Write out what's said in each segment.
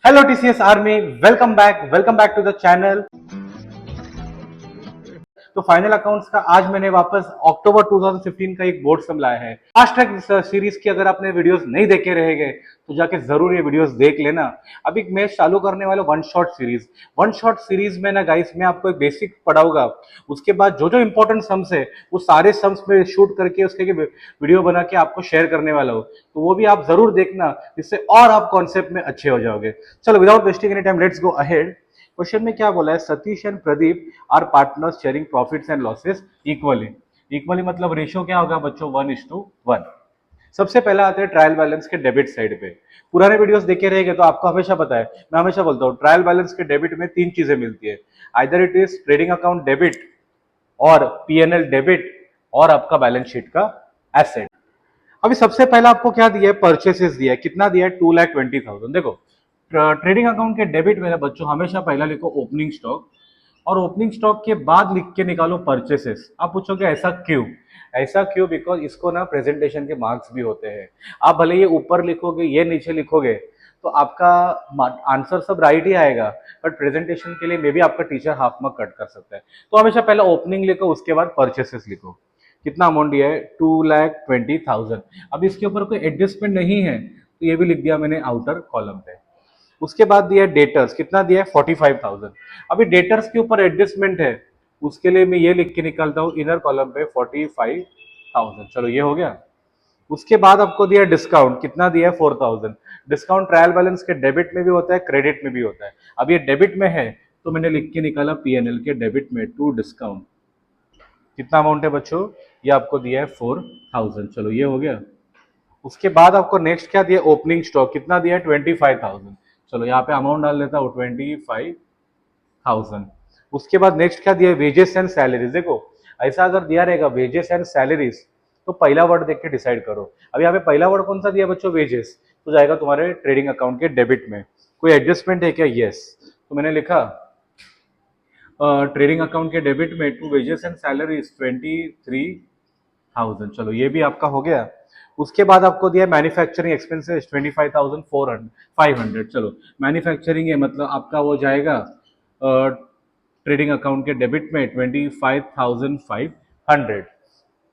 Hello TCS Army, welcome back to the channel. तो final accounts का आज मैंने वापस अक्टूबर 2015 का एक बोर्ड सम लाया है। फास्ट ट्रैक सीरीज की अगर आपने वीडियोस नहीं देखे रहेंगे तो जाके जरूर ये वीडियोस देख लेना। अभी मैं चालू करने वाला वन शॉट सीरीज में ना गाइस मैं आपको एक बेसिक पढ़ाऊंगा। उसके बाद जो जो इंपॉर्टेंट सम्स है वो सारे सम्स में शूट करके उसके वीडियो बना के आपको शेयर करने वाला हो, तो वो भी आप जरूर देखना, जिससे और आप कॉन्सेप्ट में अच्छे हो जाओगे। चलो without wasting any time let's go ahead. Question में क्या बोला है, Satish and Pradeep are partners sharing profits and losses equally. Equally मतलब रेशियो क्या होगा बच्चों, 1:1। सबसे पहला आते हैं ट्रायल बैलेंस के डेबिट साइड पे। पुराने वीडियोस देखे रहेंगे तो आपको हमेशा पता है, मैं हमेशा बोलता हूँ ट्रायल बैलेंस के डेबिट में तीन चीजें मिलती है, either it is trading account debit और पीएनएल डेबिट और आपका बैलेंस शीट का एसेट। अभी सबसे पहला आपको क्या दिया है, परचेसेस दिया है। कितना दिया है, 2,20,000। देखो ट्रेडिंग अकाउंट के डेबिट में ना बच्चों हमेशा पहला लिखो ओपनिंग स्टॉक, और ओपनिंग स्टॉक के बाद लिख के निकालो परचेसेस। आप पूछोगे ऐसा क्यों? ऐसा क्यों, बिकॉज इसको ना प्रेजेंटेशन के मार्क्स भी होते हैं। आप भले ये ऊपर लिखोगे ये नीचे लिखोगे तो आपका आंसर सब राइट ही आएगा, बट प्रेजेंटेशन के लिए मे बी आपका टीचर हाफ मार्क कट कर सकता है। तो हमेशा पहले ओपनिंग लिखो, उसके बाद परचेसेस लिखो। कितना अमाउंट दिया है, 2,20,000। अब इसके ऊपर कोई एडजस्टमेंट नहीं है तो ये भी लिख दिया मैंने आउटर कॉलम पे। उसके बाद दिया है डेटर्स, कितना दिया है, 45,000। अभी डेटर्स के ऊपर एडजस्टमेंट है, उसके लिए मैं ये लिख के निकालता हूँ इनर कॉलम पे 45,000। चलो ये हो गया। उसके बाद आपको दिया डिस्काउंट, कितना दिया है, 4,000। डिस्काउंट ट्रायल बैलेंस के डेबिट में भी होता है, क्रेडिट में भी होता है। अब ये डेबिट में है तो मैंने लिख के निकाला पीएनएल के डेबिट में टू डिस्काउंट। कितना अमाउंट है बच्चों, ये आपको दिया है 4,000। चलो ये हो गया। उसके बाद आपको नेक्स्ट क्या दिया, ओपनिंग स्टॉक, कितना दिया है, 25,000। चलो यहाँ पे अमाउंट डाल देता हूँ 25,000। उसके बाद नेक्स्ट क्या दिया है, वेजेस एंड सैलरीज। देखो ऐसा अगर दिया रहेगा वेजेस एंड सैलरीज तो पहला वर्ड देख के डिसाइड करो। अब यहाँ पे पहला वर्ड कौन सा दिया बच्चों, वेजेस, तो जाएगा तुम्हारे ट्रेडिंग अकाउंट के डेबिट में। कोई एडजस्टमेंट है क्या, यस। तो मैंने लिखा ट्रेडिंग अकाउंट के डेबिट में टू वेजेस एंड सैलरीज 23,000। चलो ये भी आपका हो गया। उसके बाद आपको दिया मैन्युफैक्चरिंग एक्सपेंसेस 25,500। चलो मैन्युफैक्चरिंग है मतलब आपका वो जाएगा ट्रेडिंग अकाउंट के डेबिट में 25,500।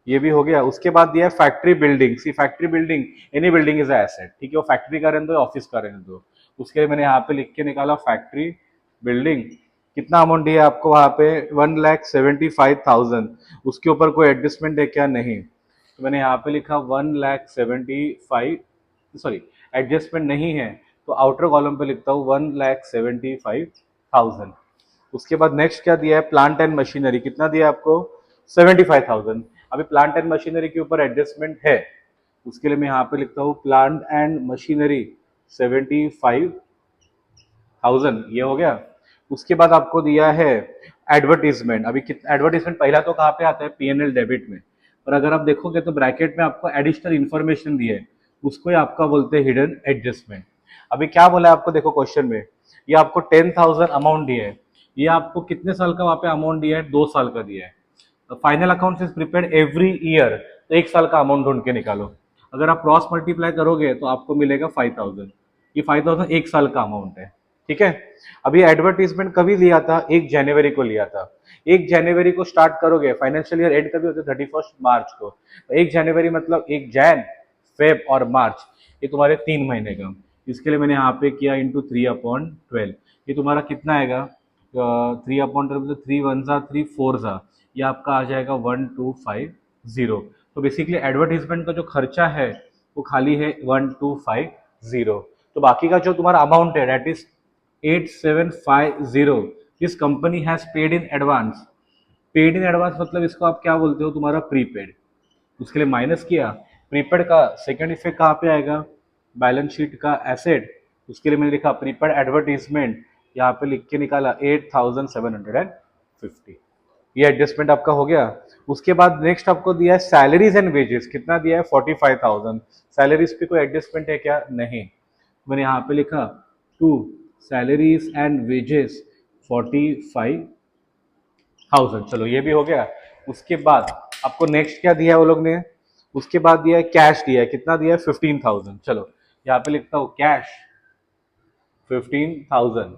ये भी हो गया। उसके बाद दिया factory building. See factory building, any building is asset, ठीक है, वो फैक्ट्री का रहने दो ऑफिस का रहने दो। उसके लिए मैंने यहाँ पे लिख के निकाला फैक्ट्री बिल्डिंग। कितना अमाउंट दिया आपको वहां पे, 1,75,000। उसके ऊपर कोई एडजस्टमेंट है क्या, नहीं, तो मैंने यहाँ पे लिखा 1,75,000, सॉरी एडजस्टमेंट नहीं है तो आउटर कॉलम पे लिखता हूँ 1,75,000। उसके बाद नेक्स्ट क्या दिया है, प्लांट एंड मशीनरी, कितना दिया आपको, 75,000। अभी प्लांट एंड मशीनरी के ऊपर एडजस्टमेंट है, उसके लिए मैं यहाँ पे लिखता हूँ प्लांट एंड मशीनरी 75,000। ये हो गया। उसके बाद आपको दिया है एडवर्टीजमेंट। अभी एडवर्टीजमेंट पहला तो कहाँ पे आता है, पीएनएल डेबिट में, और अगर आप देखोगे तो ब्रैकेट में आपको एडिशनल इंफॉर्मेशन दी है, उसको ही आपका बोलते हैं हिडन एडजस्टमेंट। अभी क्या बोला है आपको, देखो क्वेश्चन में ये आपको 10,000 अमाउंट दिया है, ये आपको कितने साल का वहां पे अमाउंट दिया है, 2 साल का दिया है। Final account is prepared every year, तो 1 साल का अमाउंट ढूंढ के निकालो। अगर आप क्रॉस मल्टीप्लाई करोगे तो आपको मिलेगा 5,000। ये 5,000 1 साल का अमाउंट है, ठीक है। अभी एडवर्टीजमेंट कभी लिया था, 1 जनवरी को लिया था। 1 जनवरी को स्टार्ट करोगे, फाइनेंशियल ईयर एंड कभी होता है 31 मार्च को, तो 1 जनवरी मतलब 1 जैन, फेब और मार्च, ये तुम्हारे 3 महीने का। इसके लिए मैंने यहाँ पे किया इंटू 3/12। ये तुम्हारा कितना आएगा, 3/12 मतलब 3 1 3 4, ये आपका आ जाएगा 1,250। तो बेसिकली एडवर्टीजमेंट का जो खर्चा है वो खाली है 1,250। तो बाकी का जो तुम्हारा अमाउंट है that is 8,750, this company has paid in advance. Paid in advance मतलब इसको आप क्या बोलते हो, तुम्हारा प्रीपेड। उसके लिए माइनस किया, प्रीपेड का सेकंड इफेक्ट कहाँ पे आएगा, बैलेंस शीट का एसेट। उसके लिए मैंने लिखा प्रीपेड एडवर्टीजमेंट, यहाँ पे लिख के निकाला 8,750। ये एडजस्टमेंट आपका हो गया। उसके बाद नेक्स्ट आपको दिया है सैलरीज एंड वेजेस, कितना दिया है, 45,000। सैलरीज पे कोई एडजस्टमेंट है क्या, नहीं, मैंने यहाँ पे लिखा टू सैलरीज एंड वेजेस 45,000। चलो ये भी हो गया। उसके बाद आपको नेक्स्ट क्या दिया है वो लोग ने, उसके बाद दिया है कैश, दिया है कितना, दिया है 15,000। चलो यहाँ पे लिखता हूँ कैश 15,000।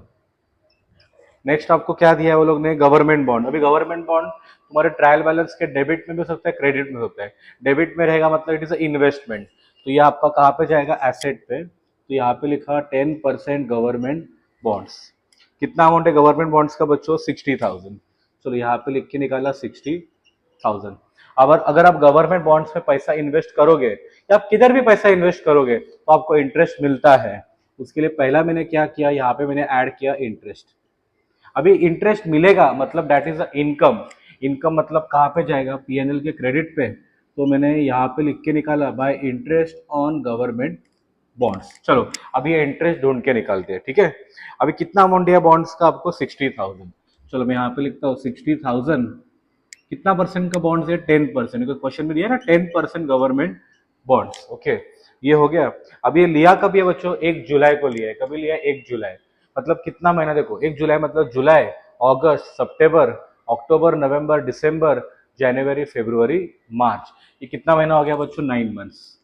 नेक्स्ट आपको क्या दिया है वो लोग ने, गवर्नमेंट बॉन्ड। अभी गवर्नमेंट बॉन्ड तुम्हारे ट्रायल बैलेंस के डेबिट में भी हो सकता है, क्रेडिट में हो सकता है। डेबिट में रहेगा मतलब इट इज इन्वेस्टमेंट, तो ये आपका कहाँ पे जाएगा, एसेट पे। तो यहाँ पे लिखा 10% गवर्नमेंट बॉन्ड्स। कितना अमाउंट है गवर्नमेंट बॉन्ड्स का बच्चों, 60,000। चलो यहाँ पे लिख के निकाला 60,000। अब अगर आप गवर्नमेंट बॉन्ड्स में पैसा इन्वेस्ट करोगे या आप किधर भी पैसा इन्वेस्ट करोगे तो आपको इंटरेस्ट मिलता है। उसके लिए पहला मैंने क्या किया, यहाँ पे मैंने ऐड किया इंटरेस्ट। अभी इंटरेस्ट मिलेगा मतलब that is a income. Income मतलब कहाँ पे जाएगा, पीएनएल के क्रेडिट पे। तो मैंने यहाँ पे लिख के निकाला bye interest on government bonds. चलो अभी ये इंटरेस्ट ढूंढ के निकालते हैं, ठीक है। अभी कितना अमाउंट दिया बॉन्ड्स का आपको, 60,000। चलो मैं यहाँ पे लिखता हूँ 60,000। कितना परसेंट का बॉन्ड्स है, 10%। क्वेश्चन में दिया ना 10% गवर्नमेंट बॉन्ड्स, ओके। ये हो गया। अब ये लिया कब है बच्चों, 1 जुलाई को लिया है। कभी लिया है, 1 जुलाई। मतलब कितना महीना देखो, 1 जुलाई मतलब जुलाई, अगस्त, सितंबर, अक्टूबर, नवंबर, दिसंबर, जनवरी, फरवरी, मार्च। ये कितना महीना हो गया बच्चों, 9 मंथ्स।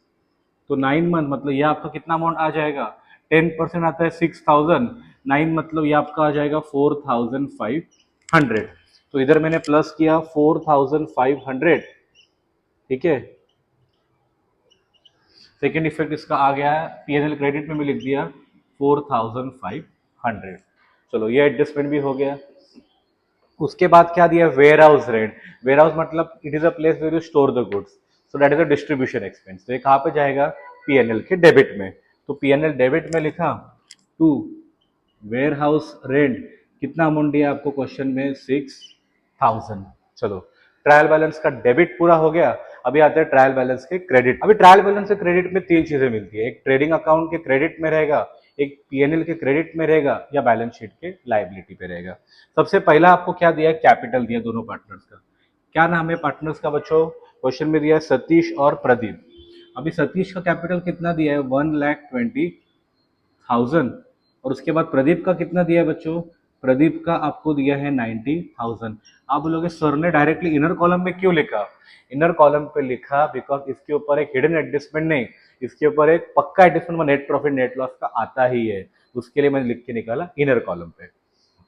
तो 9 मंथ मतलब ये आपका कितना अमाउंट आ जाएगा, 10% आता है 6,000। 9 मतलब ये आपका आ जाएगा 4,500। तो इधर मैंने प्लस किया 4,500, ठीक है। सेकेंड इफेक्ट इसका आ गया है, पीएनएल क्रेडिट में भी लिख दिया 4,500। चलो ये एडजस्टमेंट भी हो गया। उसके बाद क्या दिया, warehouse rent. Warehouse मतलब it is a place where you store the goods, so that is a distribution expense. तो ये कहाँ पे जाएगा, पीएनएल के डेबिट में। तो पीएनएल डेबिट में लिखा टू वेयर हाउस रेंट। कितना अमाउंट दिया आपको क्वेश्चन में, 6,000। चलो ट्रायल बैलेंस का डेबिट पूरा हो गया। अभी आते हैं ट्रायल बैलेंस के क्रेडिट। अभी ट्रायल बैलेंस के क्रेडिट में 3 चीजें मिलती है, एक ट्रेडिंग अकाउंट के क्रेडिट में रहेगा, एक पीएनएल के क्रेडिट में रहेगा, या बैलेंस शीट के लायबिलिटी पे रहेगा। सबसे पहला आपको क्या दिया है, कैपिटल दिया दोनों पार्टनर्स का। क्या नाम है पार्टनर्स का बच्चों, क्वेश्चन में दिया है सतीश और प्रदीप। अभी सतीश का कैपिटल कितना दिया है, 1,20,000। और उसके बाद प्रदीप का कितना दिया है बच्चों, प्रदीप का आपको दिया है 90,000। आप बोलोगे सर ने डायरेक्टली इनर कॉलम में क्यों लिखा, इनर कॉलम पे लिखा बिकॉज इसके ऊपर एक हिडन एडजस्टमेंट नहीं, इसके ऊपर एक पक्का adjustment net profit net loss का आता ही है, उसके लिए मैंने लिख के निकाला इनर कॉलम पे।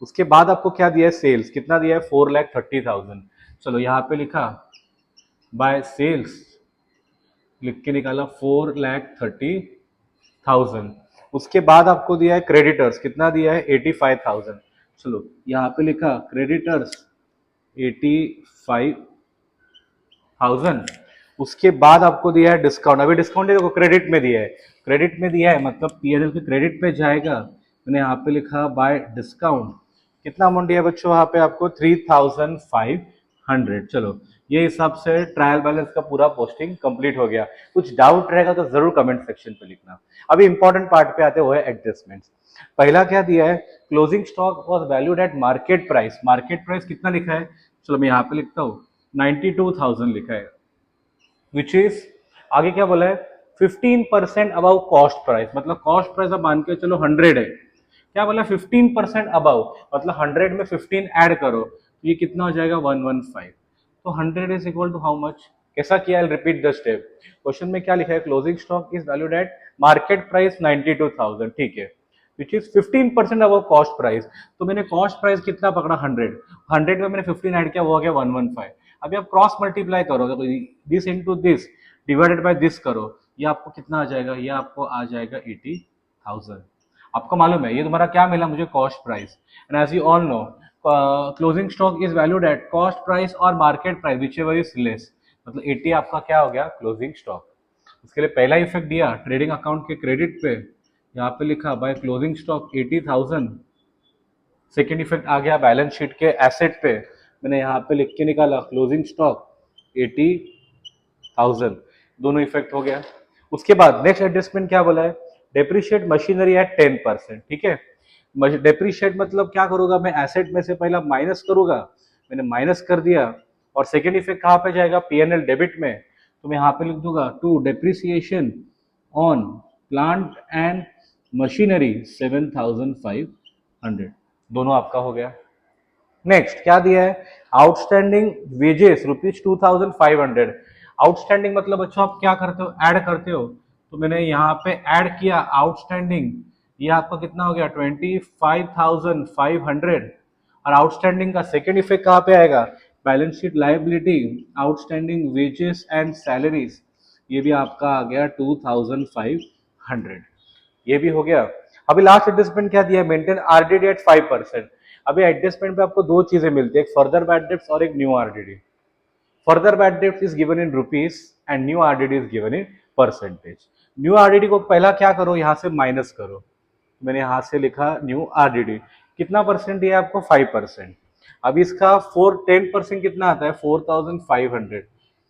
उसके बाद आपको क्या दिया है, सेल्स कितना दिया है, 4,30,000। चलो यहाँ पे लिखा बाय सेल्स, लिख के निकाला 4,30,000। उसके बाद आपको दिया है क्रेडिटर्स, कितना दिया है, 85,000। चलो यहाँ पे लिखा क्रेडिटर्स 85,000। उसके बाद आपको दिया है डिस्काउंट। अभी डिस्काउंट देखो क्रेडिट में दिया है, क्रेडिट में दिया है मतलब पीएनएल के क्रेडिट पे जाएगा। मैंने यहाँ पे लिखा बाय डिस्काउंट। कितना अमाउंट दिया है बच्चों वहां पे आपको, 3,500। चलो ये हिसाब से ट्रायल बैलेंस का पूरा पोस्टिंग कंप्लीट हो गया। कुछ डाउट रहेगा तो जरूर कमेंट सेक्शन पे लिखना। अभी इंपॉर्टेंट पार्ट पे आते हुए एडजस्टमेंट्स। पहला क्या दिया है, closing stock was valued at market price. Market price कितना लिखा है, चलो मैं यहाँ पे लिखता हूँ 92,000 लिखा है, विच इज आगे क्या बोला है, 15% अबाउ कॉस्ट प्राइस। मतलब कॉस्ट प्राइस अब मान के चलो 100 है, क्या बोला 15% अबाउ मतलब 100 में 15 ऐड करो तो ये कितना हो जाएगा, 115। तो 100 is equal to how much, कैसा किया, I repeat the step. Question में क्या लिखा है, closing stock is valued at market price 92,000, ठीक है, which is 15% above cost price. तो मैंने कॉस्ट प्राइस कितना पकड़ा, 100 में मैंने 15 ऐड किया, वो हो गया 115। अभी आप क्रॉस मल्टीप्लाई करोगे तो this into this divided by this करो, ये आपको कितना आ जाएगा, ये आपको आ जाएगा 80,000। आपको मालूम है ये तुम्हारा क्या मिला मुझे, cost price. And as you all know closing stock is valued at cost price और market price whichever is less, मतलब 80 आपका क्या हो गया, क्लोजिंग स्टॉक। उसके लिए पहला इफेक्ट दिया ट्रेडिंग अकाउंट के क्रेडिट पे, यहाँ पे लिखा by closing stock 80,000। Second effect आ गया बैलेंस शीट के एसेट पे, मैंने यहाँ पे लिख के निकाला क्लोजिंग स्टॉक 80,000। दोनों इफेक्ट हो गया। उसके बाद नेक्स्ट एडजस्टमेंट क्या बोला है, डेप्रिशिएट मशीनरी एट 10%, ठीक है। डेप्रिशिएट मतलब क्या करूंगा मैं, एसेट में से पहला माइनस करूंगा, मैंने माइनस कर दिया। और सेकेंड इफेक्ट कहाँ पे जाएगा, पीएनएल डेबिट में। तो मैं यहाँ पे लिख दूंगा to depreciation on plant and machinery 7,500। दोनों आपका हो गया। नेक्स्ट क्या दिया है, आउटस्टैंडिंग वेजेस ₹2,500। आउटस्टैंडिंग मतलब बच्चों आप क्या करते हो, ऐड करते हो। तो मैंने यहाँ पे ऐड किया आउटस्टैंडिंग ये आपका कितना हो गया 25,500। और आउटस्टैंडिंग का सेकेंड इफेक्ट कहाँ पे आएगा, balance sheet liability, outstanding wages and salaries, ये भी आपका आ गया 2,500। ये भी हो गया। अभी लास्ट एडजस्टमेंट क्या दिया है, मेंटेन आरडीडी एट 5%। अभी एडजस्टमेंट पे आपको दो चीजें मिलती है, एक फर्दर बैड डेट्स और एक new RDD. Further bad debts is given in rupees and new RDD is given in percentage. New RDD को पहला क्या करो, यहां से माइनस करो। मैंने यहां से लिखा न्यू आरडीडी, कितना परसेंट दिया आपको 5%। अब इसका 10% कितना आता है 4,500,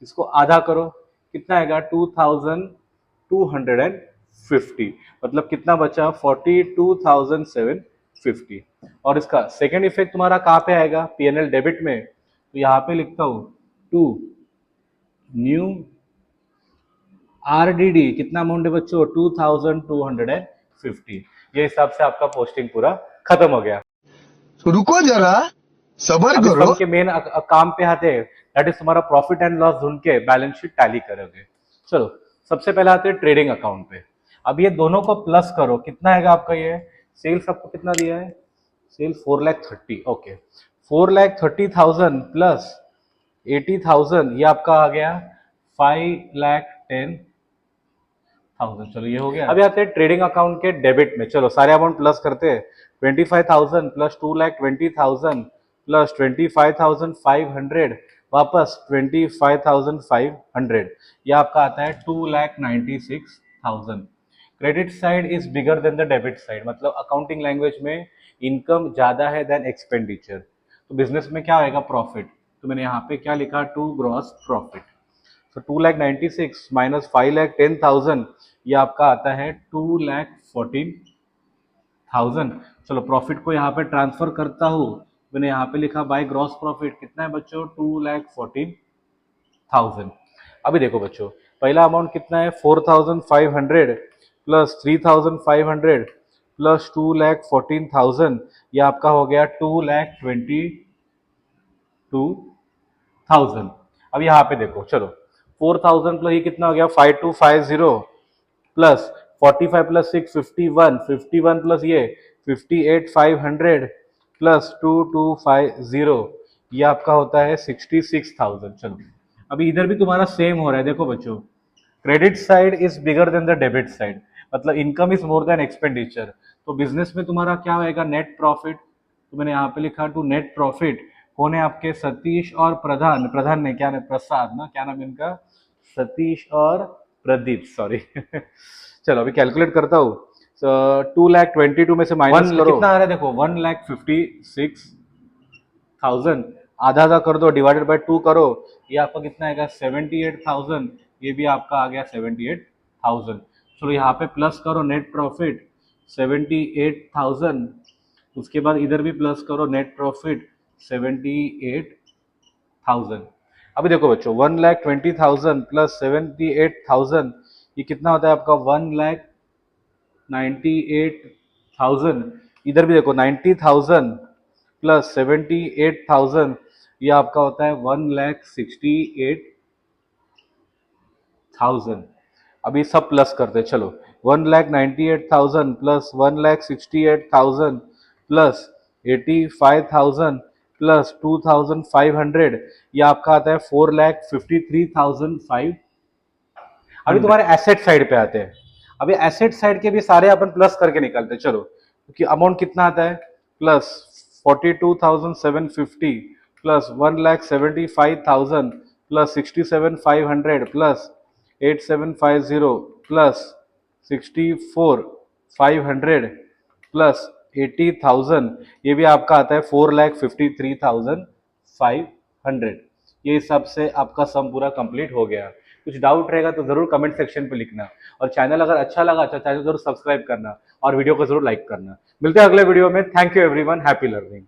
इसको आधा करो, कितना आएगा 2,250, मतलब कितना बचा 42,750। और इसका सेकेंड इफेक्ट तुम्हारा कहाँ पे आएगा, पीएनएल डेबिट में, तो यहाँ पे लिखता हूं टू न्यू आरडीडी, कितना अमाउंट है बच्चों 2,250। ये हिसाब से आपका पोस्टिंग पूरा खत्म हो गया। रुको जरा, सबर अब इस करो। सम के मेन काम पे आते हैं, दैट इज तुम्हारा प्रॉफिट एंड लॉस ढूंढ के बैलेंस शीट टैली करोगे। चलो सबसे पहले आते हैं ट्रेडिंग अकाउंट पे। अब ये दोनों को प्लस करो, कितना आएगा आपका, ये सेल्स आपको कितना दिया है, सेल्स 4,30,000, ओके 4,30,000 प्लस 80,000, ये आपका आ गया 5,10,000। चलो ये हो गया। अभी आते हैं ट्रेडिंग अकाउंट के डेबिट में, चलो सारे अमाउंट प्लस करते हैं। 25,000 प्लस 2,20,000 प्लस 25,500 वापस 25,500, ये आपका आता है 2,96,000। Credit side is bigger than the debit side, मतलब अकाउंटिंग लैंग्वेज में इनकम ज्यादा है देन एक्सपेंडिचर, तो बिजनेस में क्या होगा प्रॉफिट, तो मैंने यहाँ पे क्या लिखा टू ग्रॉस प्रॉफिट। तो 2,96,000 माइनस 5,10,000, ये आपका आता है 2,14,000। चलो प्रॉफिट को यहाँ पे ट्रांसफर करता हूँ, मैंने यहाँ पे लिखा बाय ग्रॉस प्रॉफिट, कितना है बच्चों 2,14,000। अभी देखो बच्चों, पहला अमाउंट कितना है 4,500 प्लस 3,500 प्लस 2,14,000, ये आपका हो गया 2,22,000। अब यहाँ पे देखो, चलो 4,000 प्लस ये कितना हो गया 5,250 प्लस 45 प्लस 6 51, 51 प्लस ये 58,500 प्लस 2,250, ये आपका होता है 66,000। चलो अभी इधर भी तुम्हारा सेम हो रहा है, देखो बच्चों credit side is bigger than the debit side, मतलब income is more than expenditure, तो बिजनेस में तुम्हारा क्या होएगा नेट प्रॉफिट, तो मैंने यहाँ पे लिखा टू नेट प्रॉफिट। कौन है आपके, सतीश और प्रधान, प्रधान नहीं क्या नाम, प्रसाद ना, क्या नाम है इनका, सतीश और प्रदीप, सॉरी चलो अभी कैलकुलेट करता हूँ। 2,22,000 में से माइनस करो, कितना आ रहा है देखो 1,56,000, आधा आधा कर दो, डिवाइडेड बाय 2 करो, ये आपका कितना आएगा 78,000, ये भी आपका आ गया 78,000। चलो यहाँ पे प्लस करो नेट प्रॉफिट 78,000, उसके बाद इधर भी प्लस करो नेट प्रॉफिट 78,000। अभी देखो बच्चों 1,20,000 प्लस 78,000, ये कितना होता है आपका 1,98,000। इधर भी देखो 90,000 प्लस 78,000, ये आपका होता है 1,68,000। अभी सब प्लस करते हैं, चलो 1,98,000 प्लस 1,68,000 प्लस 85,000 प्लस 2,500, ये आपका आता है 4,53,500। अभी तुम्हारे एसेट साइड पे आते हैं। अभी एसेट साइड के भी सारे अपन प्लस करके निकालते हैं, चलो क्योंकि अमाउंट कितना आता है plus 42,750 plus 1,75,000 plus 67,500 plus 8,750 plus 64,500 plus 80,000, ये भी आपका आता है 4,53,500। ये हिसाब से आपका सम पूरा कंप्लीट हो गया। कुछ डाउट रहेगा तो जरूर कमेंट सेक्शन पे लिखना, और चैनल अगर अच्छा लगा तो चैनल जरूर सब्सक्राइब करना और वीडियो को जरूर लाइक करना। मिलते हैं अगले वीडियो में। Thank you everyone, happy learning.